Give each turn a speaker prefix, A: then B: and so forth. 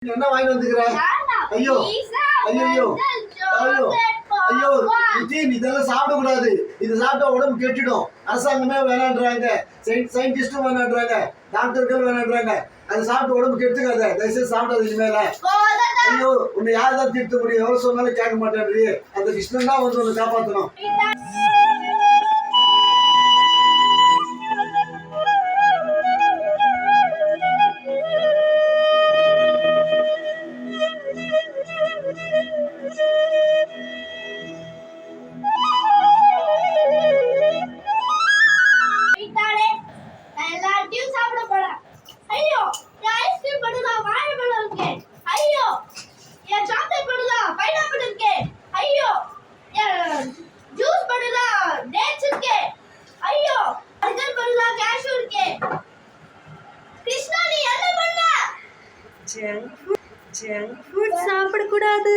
A: என்ன வாங்கி வந்துக்கிற? ஐயோ ஐயோ ஐயோ ஐயோ நிதின், இதெல்லாம் சாப்பிடக்கூடாது. இது சாப்பிட்டா உடம்பு கெட்டிடும். அரசாங்கமே வேணான்றாங்க, சயின்டிஸ்டும் வேணான்றாங்க, டாக்டர்கள் வேணான்றாங்க. அது சாப்பிட்டு உடம்பு கெடுத்துக்காத. தயவுசெய்து சாப்பிடாது இனிமேல. ஐயோ, உன்னை யார் தான் திருத்த முடியும்? எவ்வளவு சொன்னாலும் கேட்க மாட்டேன்றீ. அந்த கிருஷ்ணன் தான் வந்து உன்னை காப்பாற்றணும்.
B: ஜங்க் ஃபுட் சாப்பிடக்கூடாது.